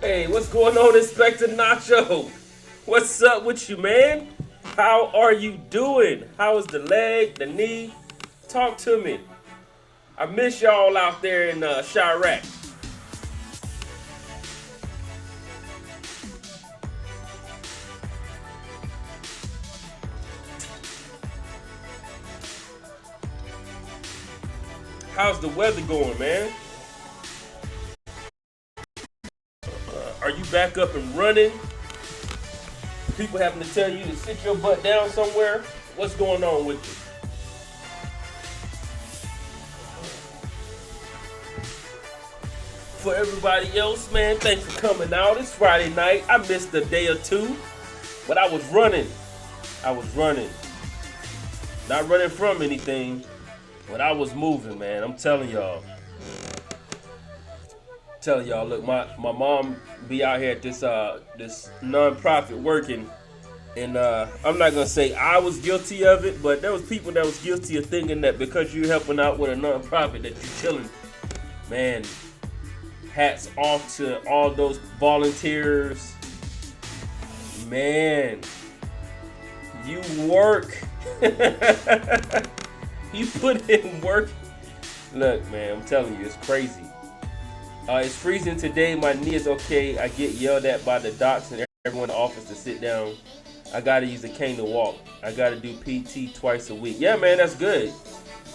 Hey, what's going on, Inspector Nacho? What's up with you, man? How are you doing? How is the leg, the knee? Talk to me. I miss y'all out there in Chirac. How's the weather going, man? Are you back up and running? People having to tell you to sit your butt down somewhere? What's going on with you? For everybody else, man, thanks for coming out. It's Friday night. I missed a day or two, but I was running. I was running. Not running from anything, but I was moving, man. I'm telling y'all. Look, my mom be out here at this non-profit working, and I'm not gonna say I was guilty of it, but there was people that was guilty of thinking that because you're helping out with a non-profit that you're chilling. Man, hats off to all those volunteers. Man, you work. You put in work. Look, man, I'm telling you, it's crazy. It's freezing today. My knee is okay. I get yelled at by the docs and everyone in the office to sit down. I gotta use a cane to walk. I gotta do PT twice a week. Yeah, man, that's good.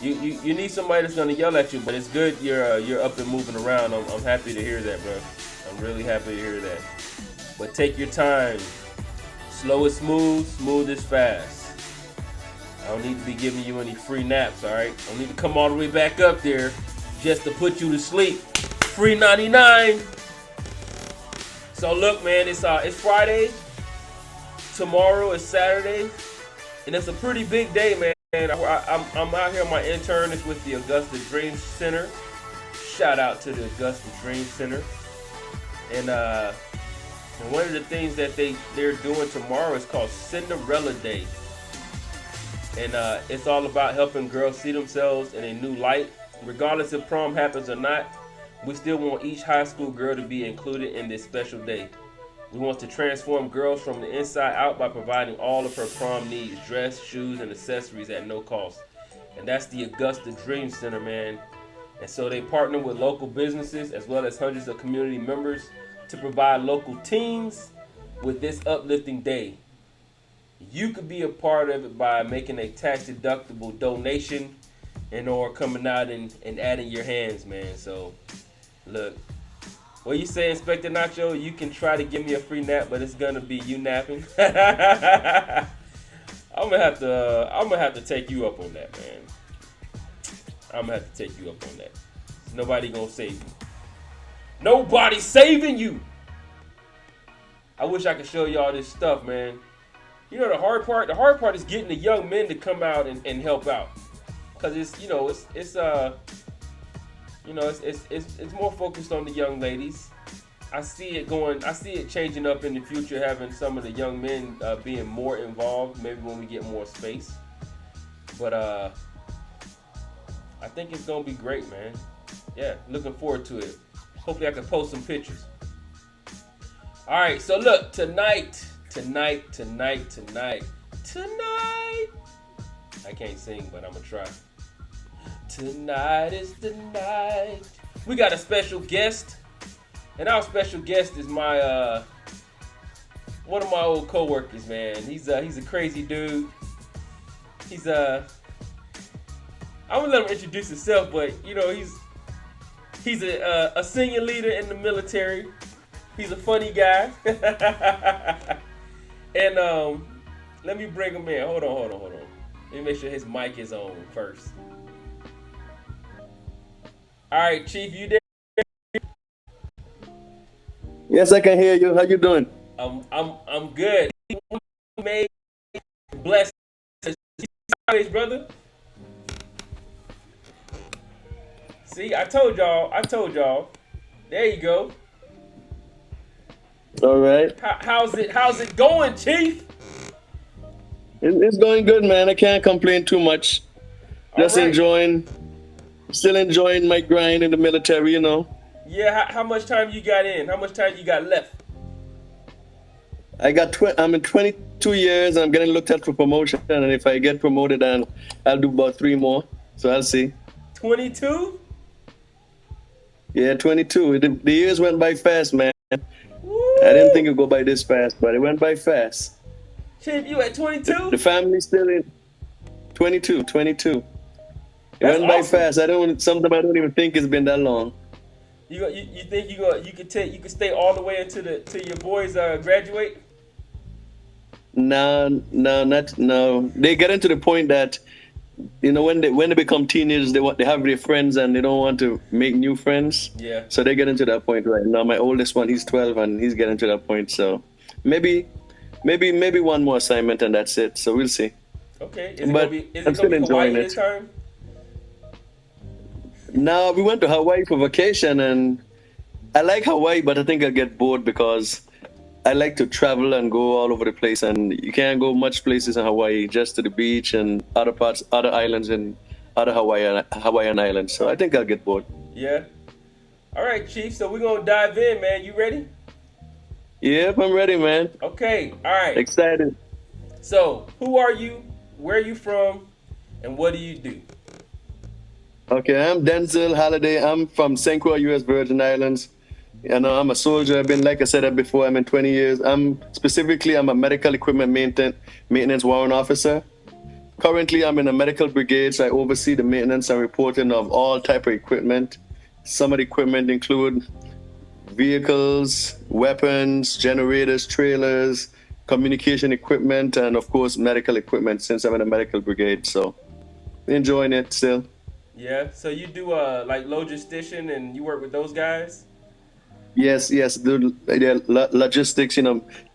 You need somebody that's gonna yell at you, but it's good you're up and moving around. I'm happy to hear that, bro. I'm really happy to hear that. But take your time. Slow is smooth, smooth is fast. I don't need to be giving you any free naps, all right? I don't need to come all the way back up there just to put you to sleep. Free 99. So look, man, it's Friday. Tomorrow is Saturday, and it's a pretty big day, man. I'm out here on my intern. It's with the Augusta Dream Center. Shout out to the Augusta Dream Center. And one of the things that they're doing tomorrow is called Cinderella Day, and it's all about helping girls see themselves in a new light, regardless if prom happens or not. We still want each high school girl to be included in this special day. We want to transform girls from the inside out by providing all of her prom needs, dress, shoes, and accessories at no cost. And that's the Augusta Dream Center, man. And so they partner with local businesses as well as hundreds of community members to provide local teens with this uplifting day. You could be a part of it by making a tax-deductible donation and or coming out and adding your hands, man. So look, what you say, Inspector Nacho? You can try to give me a free nap, but it's gonna be you napping. I'm gonna have to take you up on that, man. I'm gonna have to take you up on that. Nobody gonna save you. Nobody's saving you. I wish I could show y'all this stuff, man. You know the hard part? The hard part is getting the young men to come out and help out, cause it's more focused on the young ladies. I see it changing up in the future, having some of the young men being more involved, maybe when we get more space. But I think it's gonna be great, man. Yeah, looking forward to it. Hopefully I can post some pictures. All right, so look, tonight. I can't sing, but I'm gonna try. Tonight is the night. We got a special guest, and our special guest is my one of my old coworkers, man. He's a crazy dude. I'm gonna let him introduce himself, but you know he's a senior leader in the military. He's a funny guy, and let me bring him in. Hold on. Let me make sure his mic is on first. All right, Chief, you there? Yes, I can hear you. How you doing? I'm good. Made blessed, brother. See, I told y'all. I told y'all. There you go. All right. How's it going, Chief? It's going good, man. I can't complain too much. All Just right. still enjoying my grind in the military, you know. Yeah. How much time you got in? How much time you got left? I'm in 22 years and I'm getting looked at for promotion. And if I get promoted, I'll do about three more. So I'll see. 22. Yeah, 22. The years went by fast, man. I didn't think Woo! it'd go by this fast, but it went by fast. Chief, you at The 22? family's still in 22, 22. It That's went by awesome. fast. Sometimes I don't even think it's been that long. You think you could stay all the way until the till your boys graduate? No, no, not no. They get into the point that when they become teenagers, they have their friends and they don't want to make new friends. Yeah. So they get into that point right now. My oldest one, he's 12 and he's getting to that point. So maybe maybe one more assignment and that's it. So we'll see. Okay. But Is I'm it gonna still be enjoying Hawaii this it. time? Now we went to Hawaii for vacation and I like Hawaii, but I think I'll get bored because I like to travel and go all over the place, and you can't go much places in Hawaii, just to the beach and other islands in other Hawaiian islands. So I think I'll get bored. Yeah. All right, Chief. So we're gonna dive in, man. You ready? Yep, I'm ready, man. Okay. All right. Excited. So who are you? Where are you from? And what do you do? Okay, I'm Denzil Halliday. I'm from St. Croix, U.S. Virgin Islands. I'm a soldier. I've been, like I said before, I'm in 20 years. I'm a medical equipment maintenance warrant officer. Currently, I'm in a medical brigade, so I oversee the maintenance and reporting of all type of equipment. Some of the equipment include vehicles, weapons, generators, trailers, communication equipment, and of course, medical equipment since I'm in a medical brigade. So enjoying it still. Yeah. So you do like logistician and you work with those guys? Yes, yes, logistics,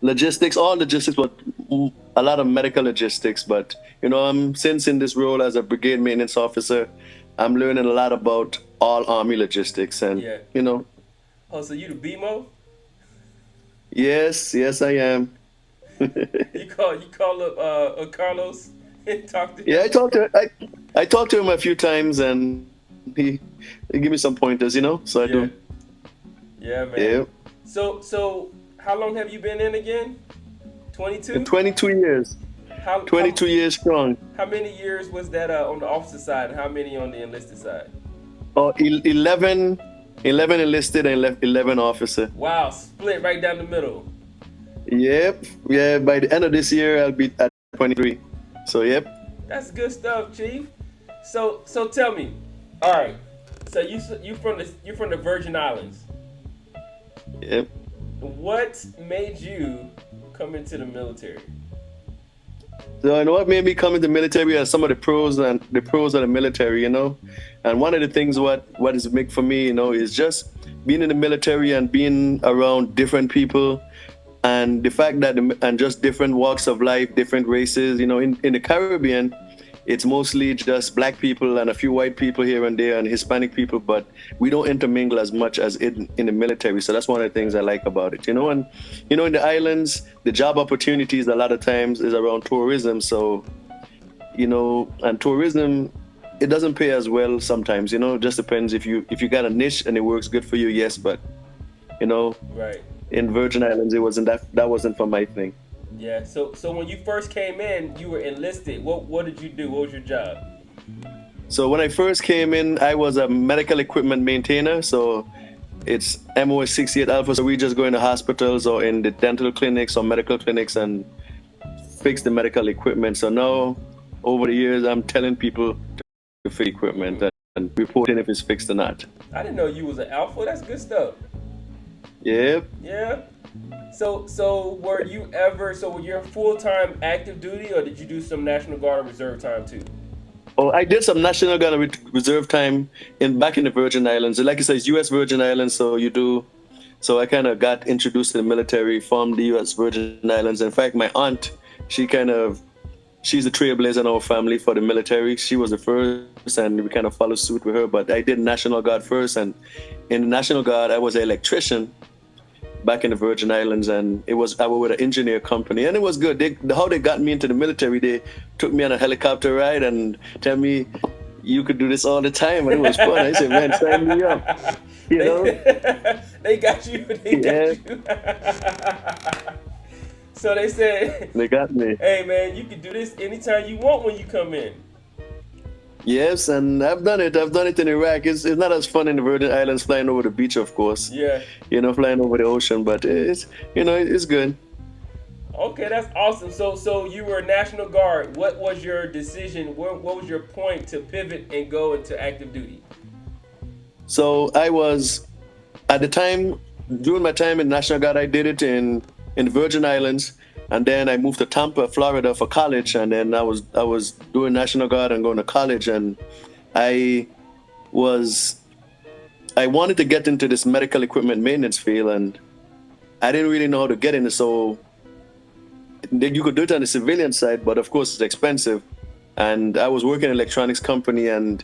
logistics, all logistics, but a lot of medical logistics. But, I'm since in this role as a brigade maintenance officer, I'm learning a lot about all army logistics. And, Yeah. Oh, so you the BMO? yes, yes, I am. You call up Carlos and talk to Yeah, him? I talked to him a few times and he gave me some pointers, so I Yeah. do. Yeah, man. Yeah. So how long have you been in again? 22? 22 years, How how 22 years strong. how many years was that on the officer side and how many on the enlisted side? Oh, 11 enlisted and 11 officer. Wow, split right down the middle. Yep. Yeah. By the end of this year, I'll be at 23. So, yep. That's good stuff, Chief. So tell me. All right. So you from the Virgin Islands. Yep. What made you come into the military? So, what made me come into the military are some of the pros of the military, And one of the things what is big for me, is just being in the military and being around different people and the fact that and just different walks of life, different races. In the Caribbean, it's mostly just black people and a few white people here and there and Hispanic people, but we don't intermingle as much as in the military. So that's one of the things I like about it. And in the islands, the job opportunities a lot of times is around tourism. So, and tourism, it doesn't pay as well sometimes. It just depends if you got a niche and it works good for you, yes, but you know Right. in Virgin Islands, that wasn't for my thing. Yeah. So when you first came in, you were enlisted. What did you do? What was your job? So when I first came in, I was a medical equipment maintainer. So it's MOS 68 Alpha. So we just go into hospitals or in the dental clinics or medical clinics and fix the medical equipment. So now, over the years, I'm telling people to fix equipment and reporting if it's fixed or not. I didn't know you was an alpha. That's good stuff. Yep. Yeah. So were you full time active duty or did you do some National Guard or Reserve time too? Oh, I did some National Guard and Reserve time back in the Virgin Islands. Like I said, it's U.S. Virgin Islands, so you do So I kind of got introduced to the military from the U.S. Virgin Islands. In fact, my aunt, she kind of she's a trailblazer in our family for the military. She was the first, and we kind of followed suit with her. But I did National Guard first, and in the National Guard, I was an electrician back in the Virgin Islands, and I was with an engineer company, and it was good. How they got me into the military, they took me on a helicopter ride and tell me you could do this all the time, and it was fun. I said, man, sign me up. You know? They got you. They Yeah, got you. So they said, they got me. "Hey man, you can do this anytime you want when you come in." Yes, and I've done it. I've done it in Iraq. It's not as fun in the Virgin Islands flying over the beach, of course. Yeah. Flying over the ocean, but it's good. Okay, that's awesome. So you were National Guard. What was your decision? What was your point to pivot and go into active duty? So I was at the time during my time in National Guard, I did it in the Virgin Islands, and then I moved to Tampa, Florida for college, and then I was doing National Guard and going to college, and I was I wanted to get into this medical equipment maintenance field, and I didn't really know how to get in it. So you could do it on the civilian side, but of course it's expensive. And I was working in an electronics company, and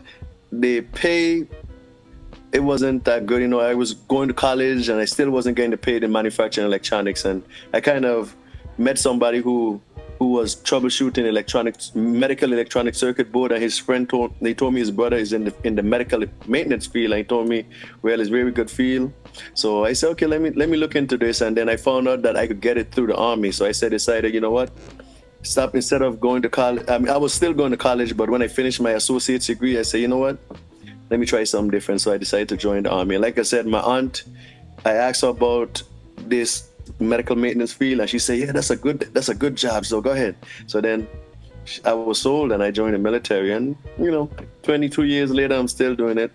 the pay it wasn't that good. I was going to college, and I still wasn't getting paid in manufacturing electronics. And I kind of met somebody who was troubleshooting medical electronic circuit board, and his friend told me his brother is in the medical maintenance field, and he told me, well, it's very good field. So I said, okay, let me look into this, and then I found out that I could get it through the army. So I decided, you know what? Stop instead of going to college. I mean, I was still going to college, but when I finished my associate's degree, I said, you know what? Let me try something different. So I decided to join the army. Like I said, my aunt, I asked her about this medical maintenance field, and she said, yeah, that's a good job. So go ahead. So then I was sold, and I joined the military. And 22 years later, I'm still doing it.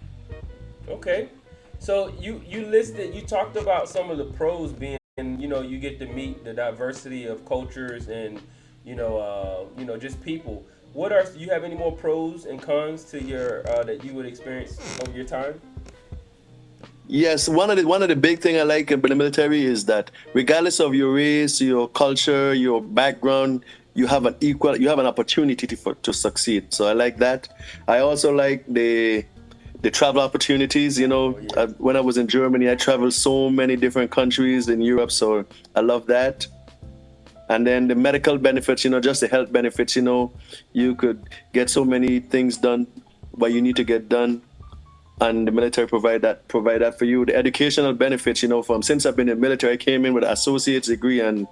Okay. So you talked about some of the pros being, you get to meet the diversity of cultures and just people. You have any more pros and cons to your that you would experience over your time? Yes, one of the big thing I like about the military is that regardless of your race, your culture, your background, you have an opportunity to succeed. So I like that. I also like the travel opportunities. Oh, yeah. When I was in Germany, I traveled so many different countries in Europe, so I love that. And then the medical benefits, just the health benefits, you could get so many things done what you need to get done, and the military provide that for you. The educational benefits, since I've been in the military, I came in with an associate's degree, and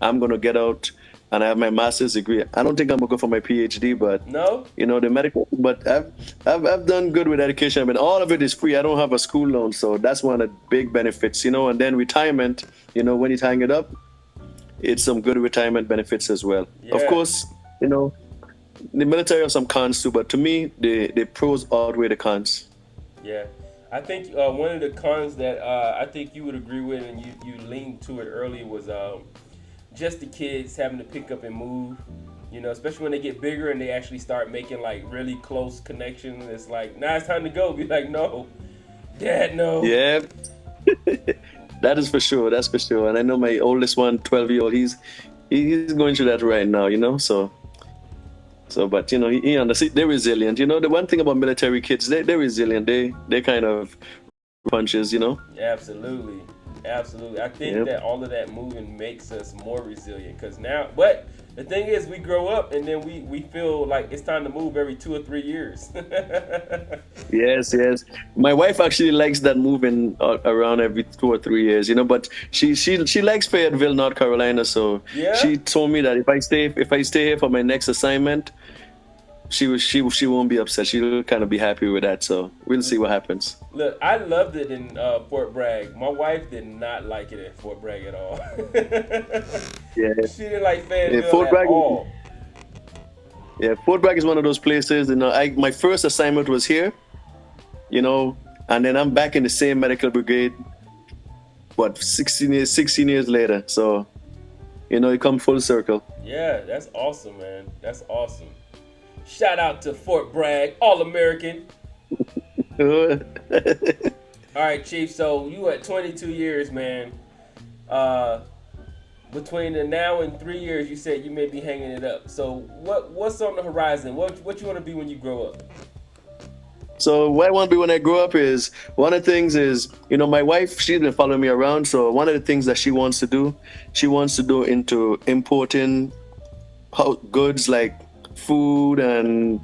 I'm gonna get out and I have my master's degree. I don't think I'm gonna go for my PhD, but No? the medical. But I've done good with education. I mean, all of it is free. I don't have a school loan, so that's one of the big benefits. And then retirement. When you hang it up, it's some good retirement benefits as well. Yeah. Of course, the military have some cons too, but to me, the pros outweigh the cons. Yeah. I think one of the cons that I think you would agree with, and you leaned to it earlier, was just the kids having to pick up and move. Especially when they get bigger and they actually start making like really close connections. It's like, now it's time to go. Be like, no, Dad, no. Yeah. That is for sure. That's for sure. And I know my oldest one, 12-year-old, he's going through that right now, but he understands. They're resilient. The one thing about military kids, they're resilient. They kind of punches. Absolutely. I think Yep. that all of that moving makes us more resilient. But the thing is, we grow up and then we feel like it's time to move every 2 or 3 years. Yes. My wife actually likes that moving around every 2 or 3 years, but she likes Fayetteville, North Carolina. So Yeah? she told me that if I stay here for my next assignment, she won't be upset. She'll kind of be happy with that. So we'll see what happens. Look, I loved it in Fort Bragg. My wife did not like it at Fort Bragg at all. Yeah. She didn't like Fayetteville Fort at Bragg- all. Yeah, Fort Bragg is one of those places. My first assignment was here, and then I'm back in the same medical brigade. 16 years later. So, you come full circle. Yeah, that's awesome, man. That's awesome. Shout out to Fort Bragg, All-American. All right, Chief. So you at 22 years, man. Uh, between the now and 3 years, you said you may be hanging it up. So what's on the horizon? What you want to be when you grow up? So what I want to be when I grow up is one of the things is, my wife, she's been following me around. So one of the things that she wants to do into importing goods like food and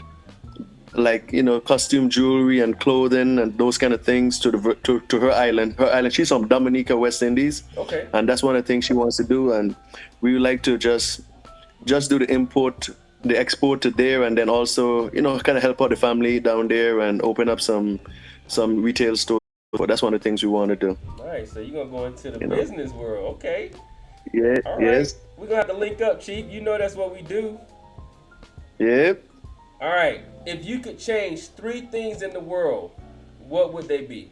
like costume jewelry and clothing and those kind of things to to her island. She's from Dominica, West Indies, Okay. and that's one of the things she wants to do. And we would like to just do the export to there, and then also kind of help out the family down there and open up some retail stores. But that's one of the things we want to do. All right. So you're gonna go into the You know. business world. Okay. Yeah. All right. Yes. We're gonna have to link up, Chief. You know that's what we do. Yep. All right. If you could change three things in the world, what would they be?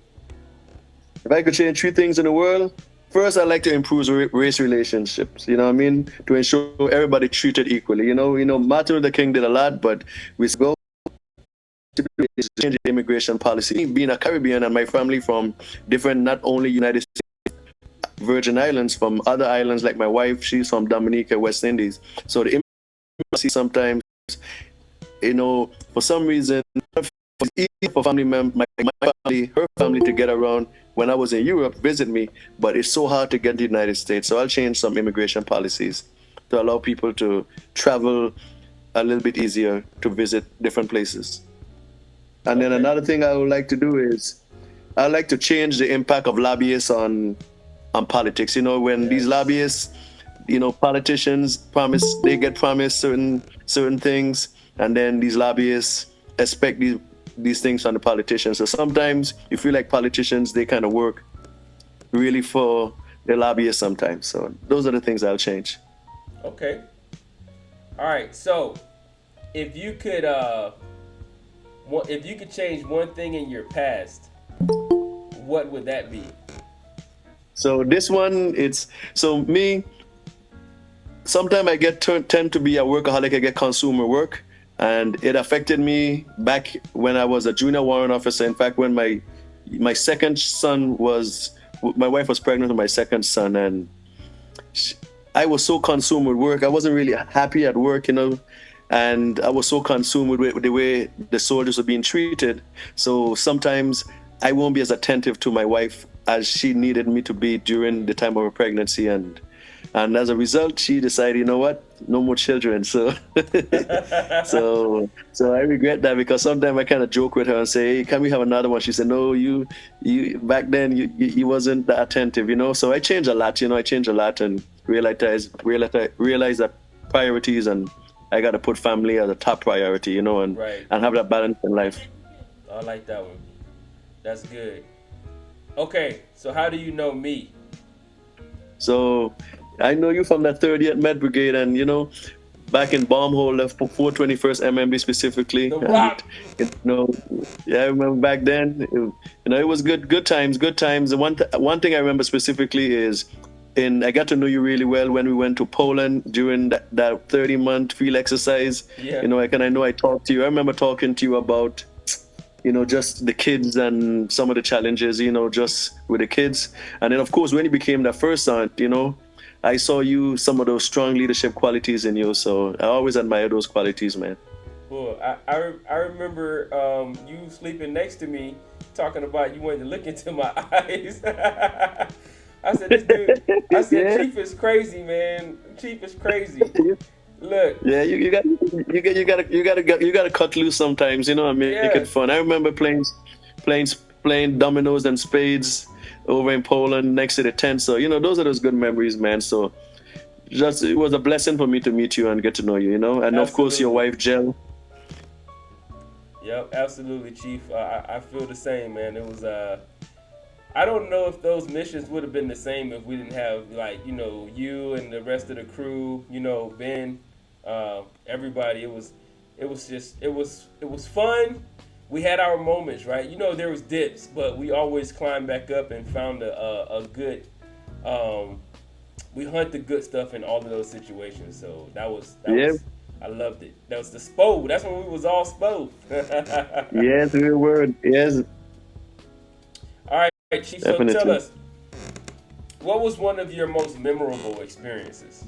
If I could change three things in the world, first I'd like to improve race relationships. You know what I mean? To ensure everybody treated equally. Martin Luther King did a lot, but we go to change the immigration policy. Being a Caribbean and my family from different, not only United States, Virgin Islands, from other islands like my wife, she's from Dominica, West Indies. So the immigration policy sometimes, for some reason, it's easy for family members, my family, her family to get around when I was in Europe, visit me, but it's so hard to get to the United States. So I'll change some immigration policies to allow people to travel a little bit easier to visit different places. And then Okay. another thing I would like to do is I like to change the impact of lobbyists on politics. When these Yes. lobbyists, politicians they get promised certain things, and then these lobbyists expect these things from the politicians. So sometimes you feel like politicians, they kind of work really for the lobbyists sometimes. So those are the things I'll change. Okay. All right. So if you could if you could change one thing in your past, what would that be? So this one, it's so me. Sometimes I tend to be a workaholic. I get consumer work, and it affected me back when I was a junior warrant officer. In fact, when my second son was, my wife was pregnant with my second son, and sh I was so consumed with work. I wasn't really happy at work, and I was so consumed with the way the soldiers were being treated. So sometimes I won't be as attentive to my wife as she needed me to be during the time of her pregnancy, and as a result, she decided, you know what, no more children. So, so I regret that, because sometimes I kind of joke with her and say, hey, can we have another one? She said, no, you back then you wasn't that attentive. So I changed a lot, I changed a lot, and realize that priorities, and I got to put family as a top priority, and Right. and have that balance in life. I like that one. That's good. Okay. So how do you know me? So I know you from that 30th Med Brigade, and back in bomb hole left 421st MMB specifically. The And Rock. yeah, I remember back then. It was good times, good times. And one thing I remember specifically is I got to know you really well when we went to Poland during that 30-month field exercise. Yeah. I know I talked to you. I remember talking to you about just the kids and some of the challenges, just with the kids. And then, of course, when you became that first sergeant, I saw some of those strong leadership qualities in you. So I always admire those qualities, man. Cool. I remember you sleeping next to me, talking about you wanted to look into my eyes. I said, this dude. I said, Yeah. Chief is crazy, man. Chief is crazy. Look. Yeah, you got to cut loose sometimes, and make Yeah. it fun. I remember playing playing dominoes and spades over in Poland next to the tent. So those are those good memories, man. So it was a blessing for me to meet you and get to know you, and of course your Absolutely. wife Jill. Yep. Absolutely, Chief. I feel the same, man. It was I don't know if those missions would have been the same if we didn't have you and the rest of the crew, Ben, everybody. It was fun. We had our moments, right? There was dips, but we always climbed back up and found a good. We hunt the good stuff in all of those situations. So that Yeah, was I loved it. That was the SPO. That's when we was all SPO. yes, we were. Yes. All right. Chief. So tell Definitely. us, what was one of your most memorable experiences?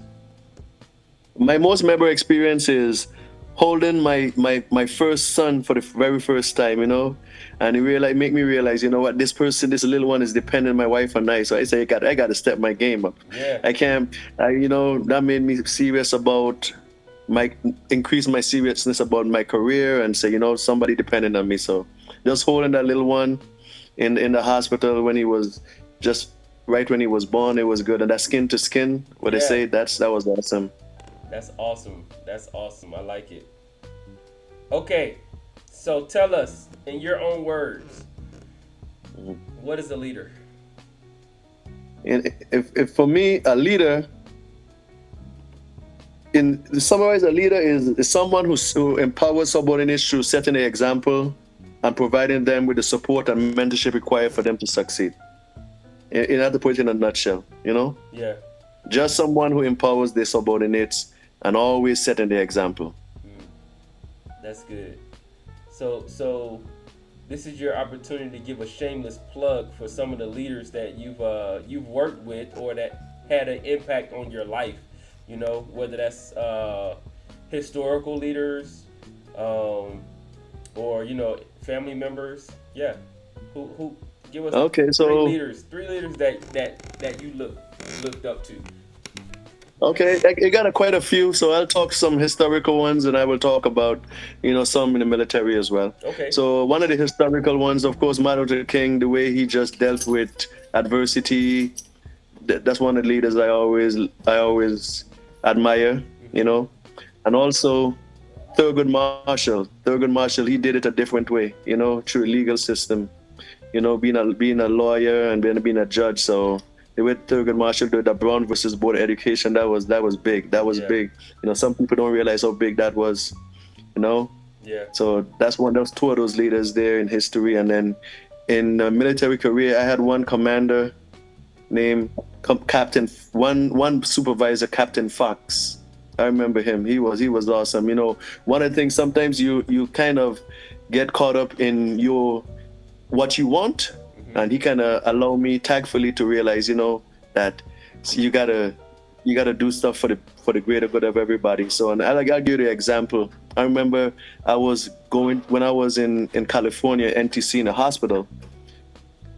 My most memorable experience is holding my first son for the very first time, and it really make me realize, what, this person, this little one is dependent on my wife and I. So I say, I got to step my game up. Yeah, I can't, that made me serious about my increase my seriousness about my career and say, somebody dependent on me. So just holding that little one in the hospital when he was just right when he was born, it was good. And that skin to skin, what they yeah. say, that was awesome. That's awesome. That's awesome. I like it. Okay, so tell us in your own words, what is a leader? And if for me, a leader, in to summarize, a leader is someone who empowers subordinates through setting the example and providing them with the support and mentorship required for them to succeed. In order to put it in a nutshell, Yeah, just someone who empowers their subordinates and always setting the example. that's good. So this is your opportunity to give a shameless plug for some of the leaders that you've worked with or that had an impact on your life. Whether that's historical leaders, or family members. Yeah, who give us Okay, so three leaders that you looked up to. okay, I got quite a few, so I'll talk some historical ones, and I will talk about, some in the military as well. Okay. So one of the historical ones, of course, Martin Luther King, the way he just dealt with adversity, that's one of the leaders I always admire, and also Thurgood Marshall. Thurgood Marshall, he did it a different way, through a legal system, being a lawyer and being a judge. So the way Thurgood Marshall did the Brown versus Board of Education, that was big. That was Yeah. big. Some people don't realize how big that was, you know. Yeah. So that's two of those leaders there in history. And then in military career, I had one commander named Captain, one supervisor, Captain Fox. I remember him. He was awesome. One of the things, sometimes you kind of get caught up in what you want, and he kind of allowed me tactfully to realize, that you gotta do stuff for the greater good of everybody. So, and I'll give you the example. I remember when I was in California, NTC, in a hospital.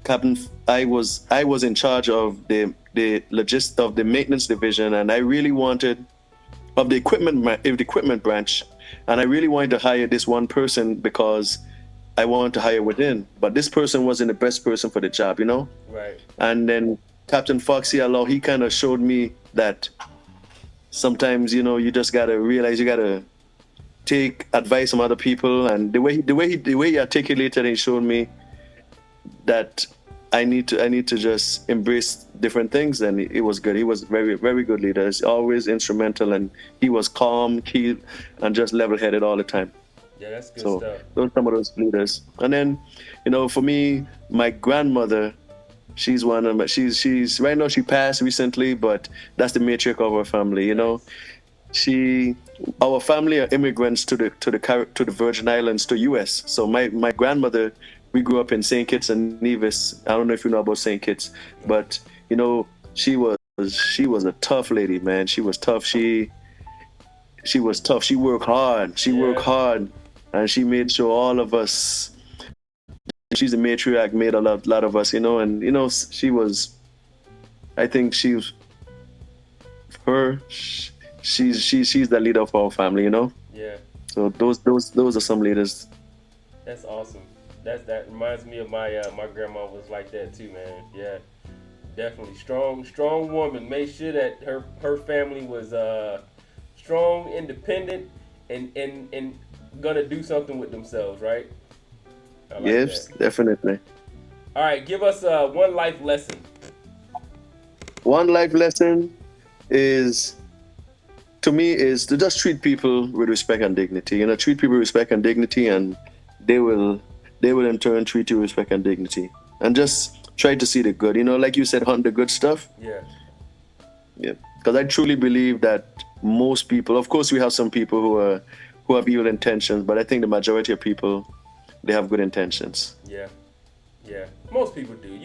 Captain, I was in charge of the maintenance division, and I really wanted of the equipment branch, and I really wanted to hire this one person because I wanted to hire within. But this person wasn't the best person for the job. Right. And then Captain Foxy Allah, he kind of showed me that sometimes you just gotta realize you gotta take advice from other people, and the way he articulated, he showed me that I need to just embrace different things, and it was good. He was very, very good leader. He's always instrumental, and he was calm, key, and just level-headed all the time. Yeah, that's good So stuff. those are some of those leaders. And then, for me, my grandmother, she's one of my, she's right now, she passed recently, but that's the matriarch of our family. She Our family are immigrants to the Virgin Islands, to US. So my grandmother, we grew up in St. Kitts and Nevis. I don't know if you know about St. Kitts, but she was a tough lady, man. She was tough. She was tough. She worked hard. Yeah. And she made sure all of us. She's a matriarch, made a lot of us, and she was. I think she's her. She's the leader of our family. Yeah. So those are some leaders. That's awesome. That reminds me of my grandma was like that too, man. Yeah, definitely strong woman. Made sure that her family was strong, independent, and gonna do something with themselves, right? I like Yes, that. definitely. All right, give us one life lesson. One life lesson is to me is to just treat people with respect and dignity. Treat people with respect and dignity, and they will in turn treat you with respect and dignity. And just try to see the good. Like you said, hunt the good stuff. Yeah. Yeah. Because I truly believe that most people, of course, we have some people who have evil intentions, but I think the majority of people, they have good intentions. Yeah. Yeah. Most people do.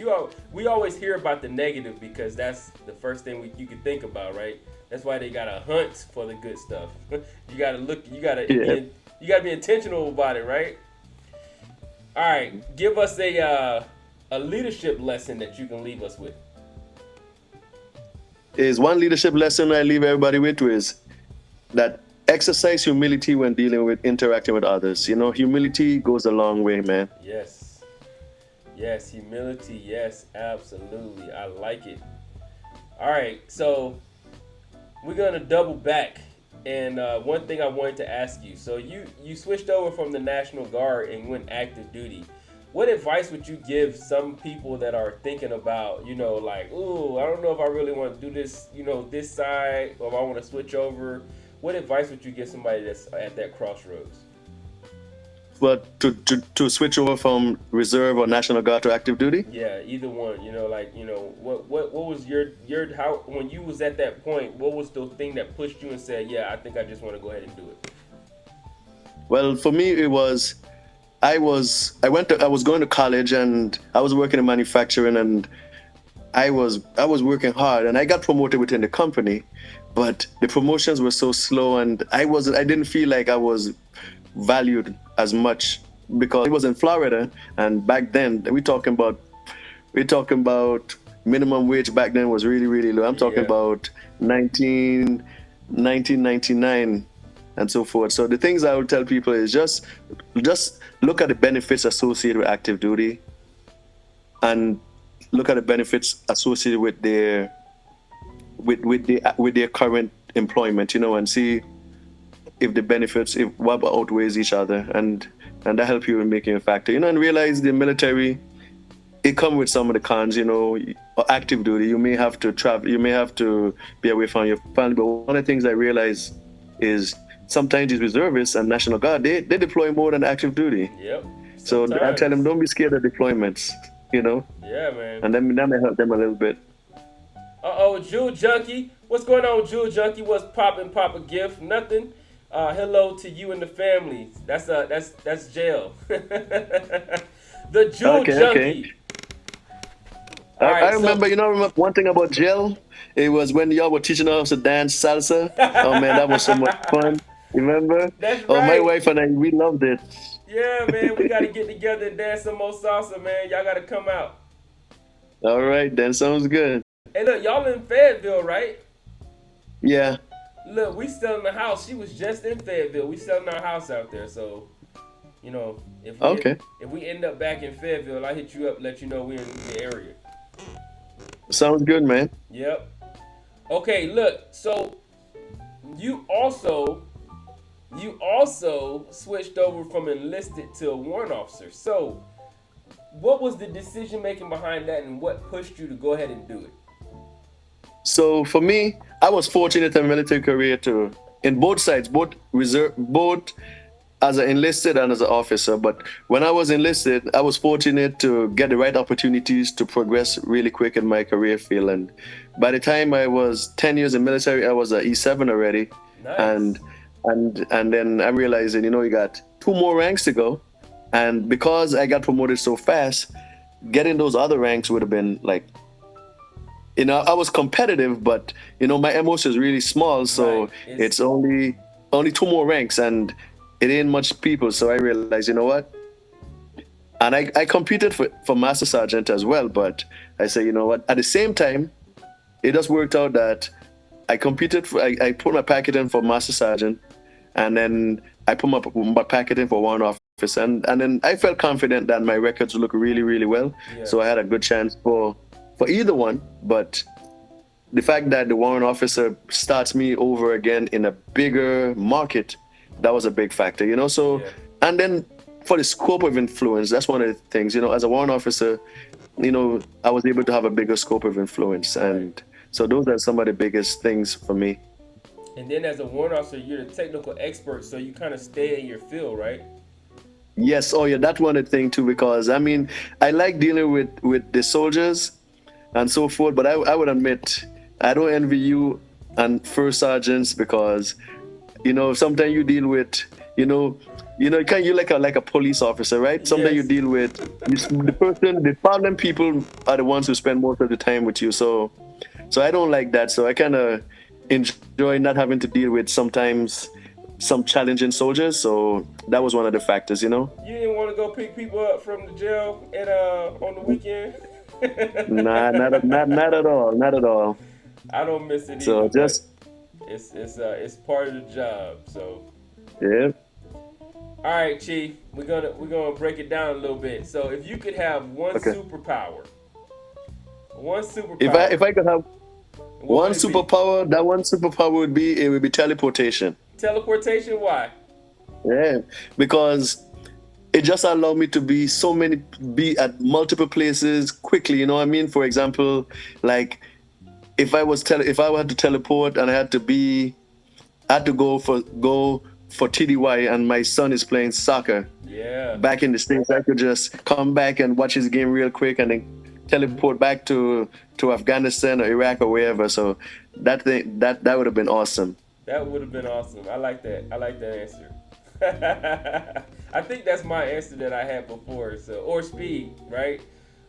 We always hear about the negative because that's the first thing you can think about, right? That's why they gotta hunt for the good stuff. You gotta look. Yeah. You gotta be intentional about it, right? All right. Give us a leadership lesson that you can leave us with. Is one leadership lesson I leave everybody with is that exercise humility when dealing with interacting with others. Humility goes a long way, man. Yes. Yes, humility. Yes, absolutely. I like it. All right, so we're gonna double back, and one thing I wanted to ask you. So you switched over from the National Guard and went active duty. What advice would you give some people that are thinking about, like, ooh, I don't know if I really want to do this, this side, or if I want to switch over? What advice would you give somebody that's at that crossroads? But to switch over from reserve or National Guard to active duty? Yeah, either one. What was your how when you was at that point? What was the thing that pushed you and said, yeah, I think I just want to go ahead and do it? Well, for me, it was I was going to college and I was working in manufacturing and I was working hard and I got promoted within the company, but the promotions were so slow and I didn't feel like I was valued as much because it was in Florida and back then we're talking about minimum wage back then was really, really low. I'm talking about 1999 and so forth. So the things I would tell people is just look at the benefits associated with active duty and look at the benefits associated with their current employment, and see if the benefits what outweighs each other, and that help you in making a factor, and realize the military, it comes with some of the cons, active duty, you may have to travel, you may have to be away from your family, but one of the things I realize is sometimes these reservists and National Guard, they deploy more than active duty. Yep. So I tell them, don't be scared of deployments, Yeah, man. And then that may help them a little bit. Jewel Junkie. What's going on, Jewel Junkie? What's poppin', Papa Gift? Nothing. Hello to you and the family. That's jail. The Jewel Junkie. Okay. I remember, one thing about jail, it was when y'all were teaching us to dance salsa. Oh man, that was so much fun. Remember? That's right. My wife and I, we loved it. Yeah, man, we got to get together and dance some more salsa, man. Y'all got to come out. All right, then sounds good. Hey, look, y'all in Fayetteville, right? Yeah. Look, we selling the house. She was just in Fayetteville. We selling our house out there, so if we end up back in Fayetteville, I'll hit you up, let you know we're in the area. Sounds good, man. Yep. Okay, look, so you also switched over from enlisted to a warrant officer. So what was the decision making behind that and what pushed you to go ahead and do it? So for me, I was fortunate in my military career in both sides, both as an enlisted and as an officer. But when I was enlisted, I was fortunate to get the right opportunities to progress really quick in my career field. And by the time I was 10 years in military, I was an E7 already. Nice. And then I'm realizing, you got 2 more ranks to go. And because I got promoted so fast, getting those other ranks would have been like, I was competitive, but my emotion is really small. So right. It's only 2 more ranks and it ain't much people. So I realized, you know what? And I competed for Master Sergeant as well. But I said, you know what? At the same time, it just worked out that I competed I put my packet in for Master Sergeant, and then I put my packet in for Warrant Officer, and then I felt confident that my records look really, really well. Yeah. So I had a good chance for either one. But the fact that the Warrant Officer starts me over again in a bigger market, that was a big factor, So, yeah. And then for the scope of influence, that's one of the things, as a Warrant Officer, I was able to have a bigger scope of influence, and so those are some of the biggest things for me. And then as a warrant officer, you're the technical expert, so you kind of stay in your field, right? Yes. Oh, yeah. That's one of the things too, because I like dealing with the soldiers and so forth. But I would admit, I don't envy you and first sergeants because, sometimes you deal with, you know, kind of you like a police officer, right? Sometimes you Yes. deal with the person, the problem people are the ones who spend most of the time with you. So I don't like that. So I kind of enjoy not having to deal with sometimes some challenging soldiers. So that was one of the factors, you know. You didn't want to go pick people up from the jail at on the weekend. Nah, not at all, not at all. I don't miss it either, So but just it's part of the job. So yeah, all right, Chief, we're gonna break it down a little bit. So if you could have okay. one If superpower, I could have what one would it be? superpower, that one superpower would be, it would be teleportation. Teleportation? Why? Yeah, because it just allowed me to be at multiple places quickly. You know what I mean? For example, like if I had to teleport and I had to go for TDY and my son is playing soccer Yeah, back in the States, I could just come back and watch his game real quick and then teleport back to Afghanistan or Iraq or wherever. So that would have been awesome. that would have been awesome. I like that. I like that answer. I think that's my answer that I had before. So or speed, right?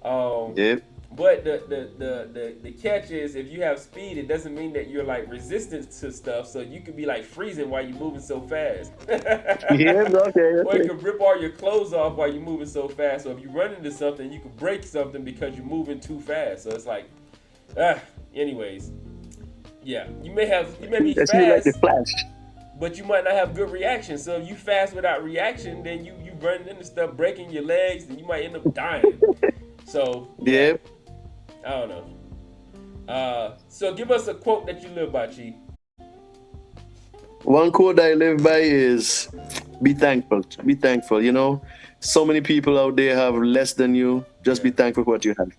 Um, Yeah. but the catch is if you have speed, it doesn't mean that you're like resistant to stuff. So you could be like freezing while you're moving so fast. Yeah, okay, Or you okay. could rip all your clothes off while you're moving so fast. So if you run into something, you could break something because you're moving too fast. So it's like, ah. Anyways, yeah, you may be That's you like the fast, Flash. but you might not have good reaction. So if you fast without reaction, then you run into stuff, breaking your legs, and you might end up dying. So yeah, Yeah. I don't know. So give us a quote that you live by, Chief. One quote I live by is be thankful. Be thankful. You know, so many people out there have less than you. Just Yeah, be thankful for what you have.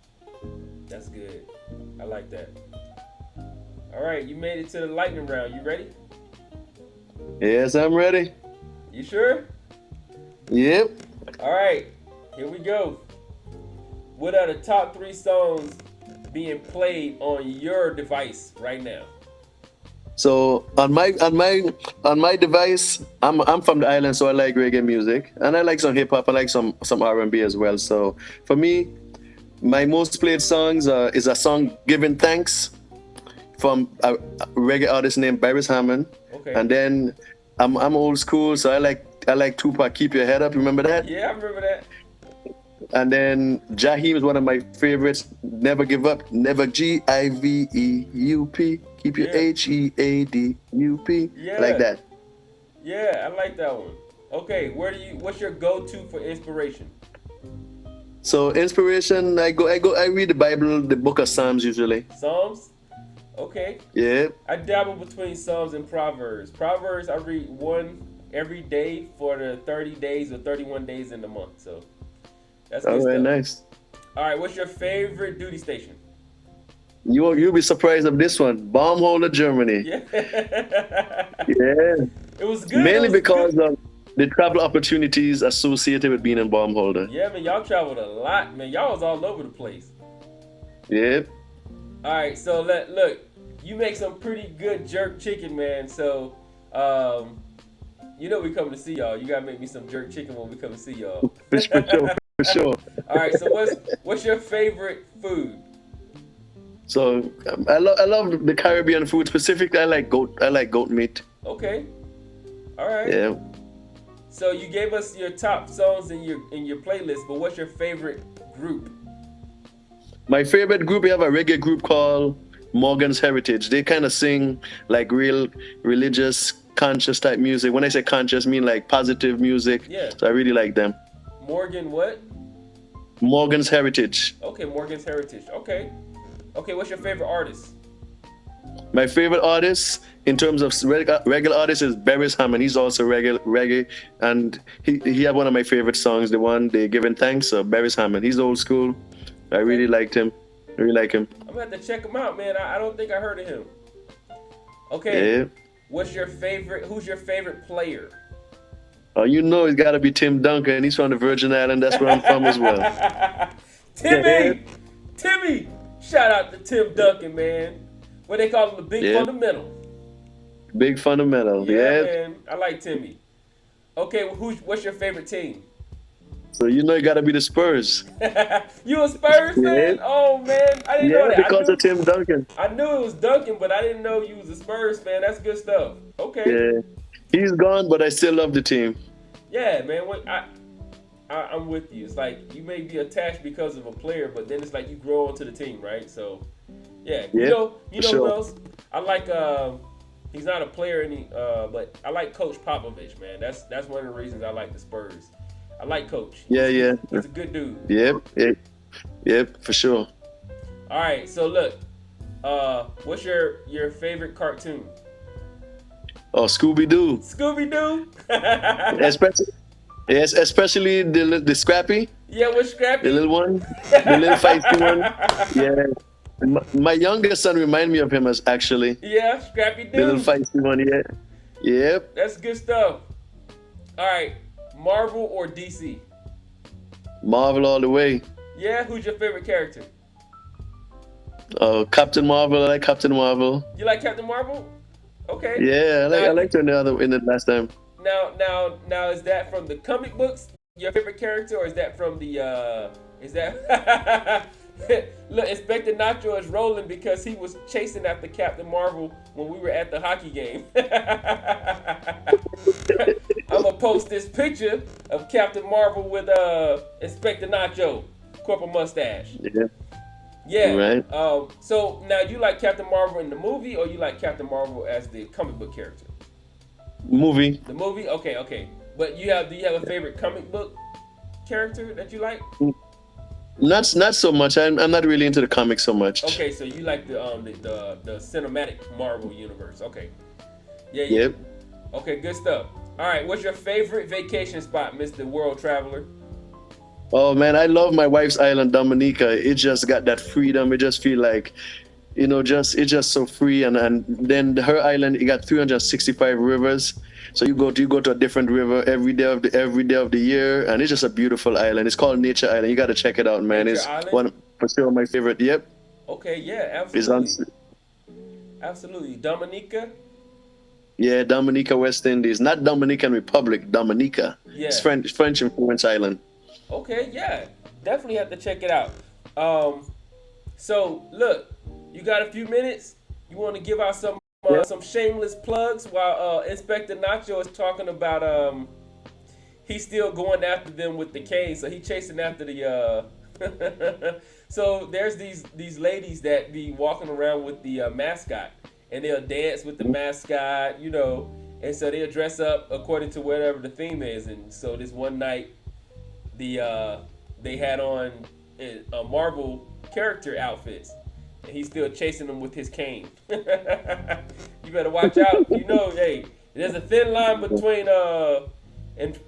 that's good. I like that. All right, you made it to the lightning round. You ready? Yes, I'm ready. You sure? Yep. All right, here we go. What are the top three songs being played on your device right now? So on my device, I'm from the island, so I like reggae music, and I like some hip hop. I like some R&B as well. So for me, my most played songs is a song "Giving Thanks" from a reggae artist named Barris Hammond, Okay. and then I'm old school, so I like Tupac. Keep your head up. Remember that? Yeah, I remember that. And then Jaheim is one of my favorites. Never give up. Never GIVEUP. Keep your Yeah. HEADUP. Like Yeah. that. Yeah, I like that one. Okay, what's your go-to for inspiration? So inspiration, I read the Bible, the book of Psalms usually. Psalms? Okay. Yeah. I dabble between Psalms and Proverbs. Proverbs I read one every day for the 30 days or 31 days in the month. So that's All good right, stuff. nice. All right, what's your favorite duty station? You'll be surprised of this one. Baumholder, Germany. Yeah. Yeah. It was good. It Mainly was because good. of the travel opportunities associated with being in Baumholder. Yeah, man, y'all traveled a lot, man. Y'all was all over the place. Yeah. All right, so look, you make some pretty good jerk chicken, man. So, you know we coming to see y'all. You gotta make me some jerk chicken when we come to see y'all. For sure, for sure. All right, so what's your favorite food? So I love the Caribbean food. Specifically, I like goat meat. Okay, all right. Yeah. So you gave us your top songs in your playlist, but what's your favorite group? My favorite group, we have a reggae group called Morgan's Heritage. They kind of sing like real religious, conscious type music. When I say conscious, I mean like positive music. Yeah, So I really like them. Morgan what? Morgan's Heritage. Okay, Morgan's Heritage. Okay, okay. What's your favorite artist? My favorite artist in terms of regular artist is Barris Hammond. He's also reggae, and he had one of my favorite songs, the one they giving thanks. So Barris Hammond. He's old school. I Okay, really liked him. I really like him. I'm gonna have to check him out, man. I don't think I heard of him. Okay, Yeah. what's your favorite? Who's your favorite player? You know it's got to be Tim Duncan. He's from the Virgin Island. That's where I'm from as well. Yeah. Timmy, Timmy. Shout out to Tim Duncan, man. What they call him, the big Yeah. fundamental. Big fundamental. Yeah, Yeah. man. I like Timmy. Okay, well, what's your favorite team? So you know, it gotta be the Spurs. You a Spurs Yeah, fan? Oh man, I didn't yeah, know that. because of Tim Duncan. I knew it was Duncan, but I didn't know you was a Spurs fan. That's good stuff. Okay, Yeah, he's gone, but I still love the team. yeah, man. I'm with you. It's like you may be attached because of a player, but then it's like you grow onto the team, right? So yeah, Yep, you for know who sure. else? I like. He's not a player but I like Coach Popovich, man. That's one of the reasons I like the Spurs. I like Coach. Yeah, yeah, He's a good dude. yep, yep, yep, for sure. All right, so look, what's your favorite cartoon? Oh, Scooby Doo, Scooby Doo. especially yes, especially the Scrappy, Yeah, with the Scrappy. little one, the little feisty one. Yeah, my youngest son remind me of him as actually Yeah, Scrappy the little Doo. feisty one. Yeah, yep. That's good stuff. All right, Marvel or DC? Marvel all the way. Yeah, who's your favorite character? Oh, Captain Marvel, I like Captain Marvel. You like Captain Marvel? Okay. Yeah, I Now, liked her in the last time. now, is that from the comic books? Your favorite character, or is that from the? Is that? Look, Inspector Nacho is rolling because he was chasing after Captain Marvel when we were at the hockey game. I'm gonna post this picture of Captain Marvel with Inspector Nacho, corporal mustache. Yeah, Yeah. right. So now you like Captain Marvel in the movie, or you like Captain Marvel as the comic book character? Movie. The movie, okay, okay. But do you have a favorite comic book character that you like? Not so much. I'm not really into the comics so much. Okay, so you like the cinematic Marvel universe. Okay. Yeah, yeah. Yep. Okay, good stuff. All right, what's your favorite vacation spot, Mr. World Traveler? Oh man, I love my wife's island, Dominica. It just got that freedom. It just feel like, it's just so free. And then her island, it got 365 rivers. So you go to a different river every day of the year, and it's just a beautiful island. It's called Nature Island. You got to check it out, man. Nature It's Island? one for sure my favorite. Yep, Okay, yeah, it's on. absolutely. Absolutely. Dominica? Yeah, Dominica, West Indies, not Dominican Republic, Dominica. It's Yeah. French influence island. Okay, yeah. Definitely have to check it out. Um, so look, you got a few minutes. You want to give out Yep. some shameless plugs while Inspector Nacho is talking about he's still going after them with the cane, so he's chasing after the so there's these ladies that be walking around with the mascot, and they'll dance with the mascot, and so they'll dress up according to whatever the theme is. And so this one night, they had on Marvel character outfits, and he's still chasing them with his cane. You better watch out. Hey, there's a thin line between and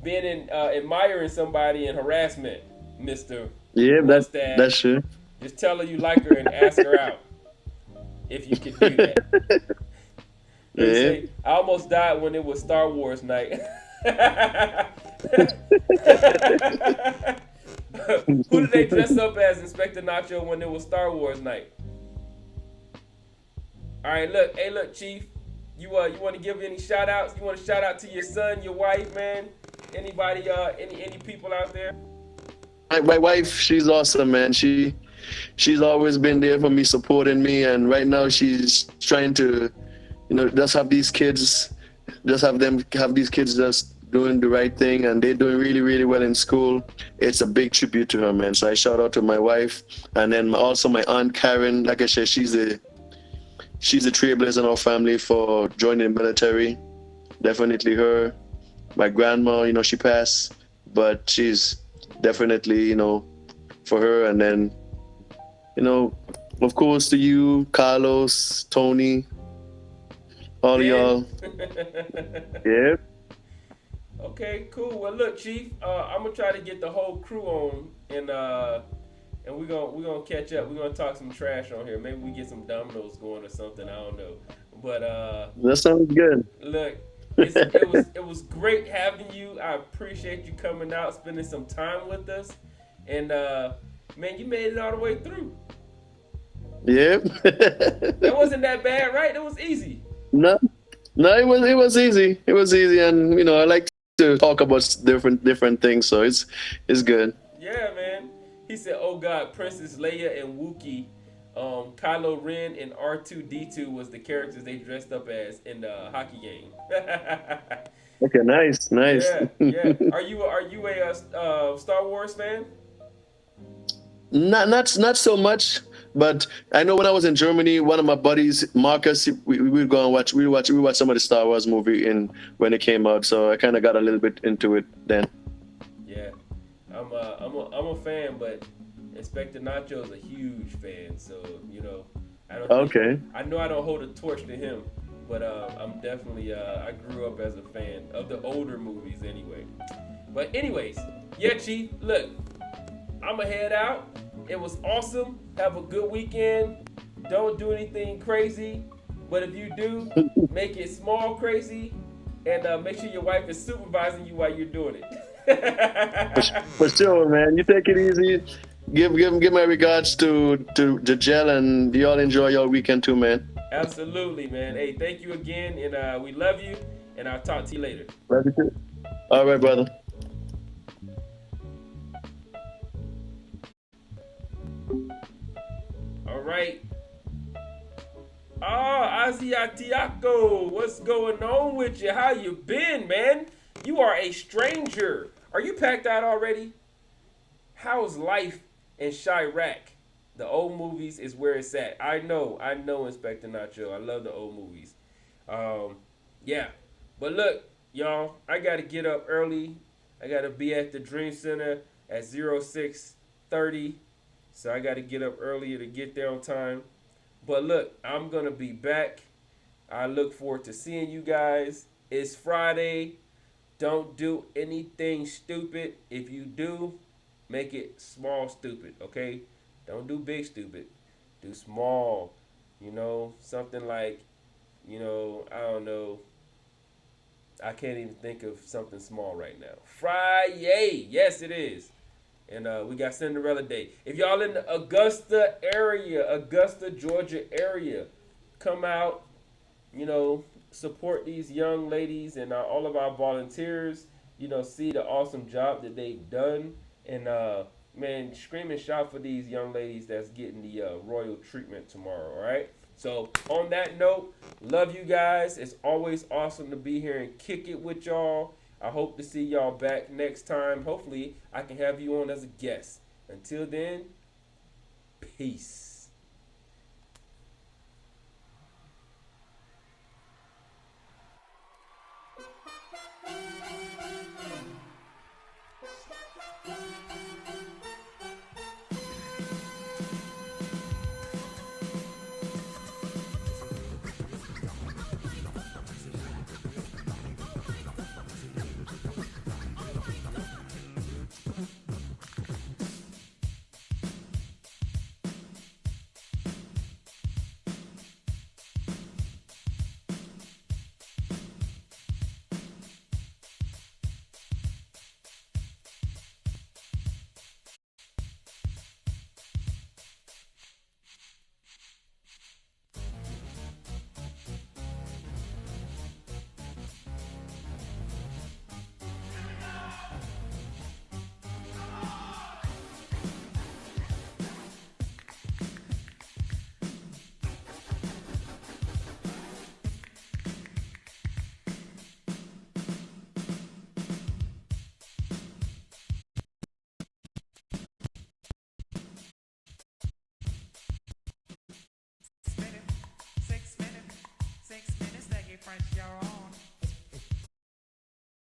being admiring somebody and harassment, Mister Yeah, Mustache. that's true. Just tell her you like her and ask her out if you can do that. They Yeah. say I almost died when it was Star Wars night. Who did they dress up as Inspector Nacho when it was Star Wars night? All right, look, Chief, you want to give any shout outs? You want to shout out to your son, your wife, man? Anybody, any people out there? My wife, she's awesome, man. She's always been there for me, supporting me, and right now she's trying to, just have these kids, have these kids just doing the right thing, and they're doing really, really well in school. It's a big tribute to her, man. So I shout out to my wife, and then also my aunt Karen. Like I said, she's a trailblazer in our family for joining the military. Definitely her. My grandma, she passed, but she's definitely, for her. And then, of course, to you, Carlos, Tony, all of y'all. Yeah. Okay, cool. Well, look, Chief, I'm gonna try to get the whole crew on, and we're gonna catch up. We're gonna talk some trash on here. Maybe we get some dominoes going or something. I don't know. But That sounds good. look, it was great having you. I appreciate you coming out, spending some time with us, and man, you made it all the way through. Yeah. That wasn't that bad, right? It was easy. No, No, it was easy. It was easy, and I like to talk about different things, so it's good. Yeah, man. He said, "Oh God, Princess Leia and Wookiee, Kylo Ren and R2D2 was the characters they dressed up as in the hockey game." Okay, nice, nice. Yeah, yeah. Are you a Star Wars fan? Not so much, but I know when I was in Germany, one of my buddies, Marcus, we would go and watch some of the Star Wars movie in when it came out. So I kind of got a little bit into it then. Yeah, I'm a fan, but Inspector Nacho is a huge fan. So I don't think Okay. I know I don't hold a torch to him, but I'm definitely I grew up as a fan of the older movies anyway. But anyways, yeah, Chief. Look, I'ma head out. It was awesome. Have a good weekend. Don't do anything crazy, but if you do, make it small crazy, and make sure your wife is supervising you while you're doing For, it. for sure, man. You take it easy. Give my regards to Gel, and you all enjoy your weekend too, man. Absolutely, man. Hey, thank you again, and we love you. And I'll talk to you later. Love you too. All right, brother. All right. Ah, Asiatiaco, what's going on with you? How you been, man? You are a stranger. Are you packed out already? How's life in Chirac? The old movies is where it's at. I know, Inspector Nacho. I love the old movies. Um, yeah. But look, y'all, I gotta get up early. I gotta be at the Dream Center at 06:30. So I gotta get up earlier to get there on time. But look, I'm gonna be back. I look forward to seeing you guys. It's Friday. Don't do anything stupid. If you do, make it small stupid, okay? Don't do big stupid. Do small. Something like, I don't know. I can't even think of something small right now. Friday. Yes, it is. And we got Cinderella Day. If y'all in the Augusta, Georgia area, come out, support these young ladies and all of our volunteers. See the awesome job that they've done, and man, scream and shout for these young ladies that's getting the royal treatment tomorrow. All right. So on that note, love you guys. It's always awesome to be here and kick it with y'all. I hope to see y'all back next time. Hopefully, I can have you on as a guest. Until then, peace.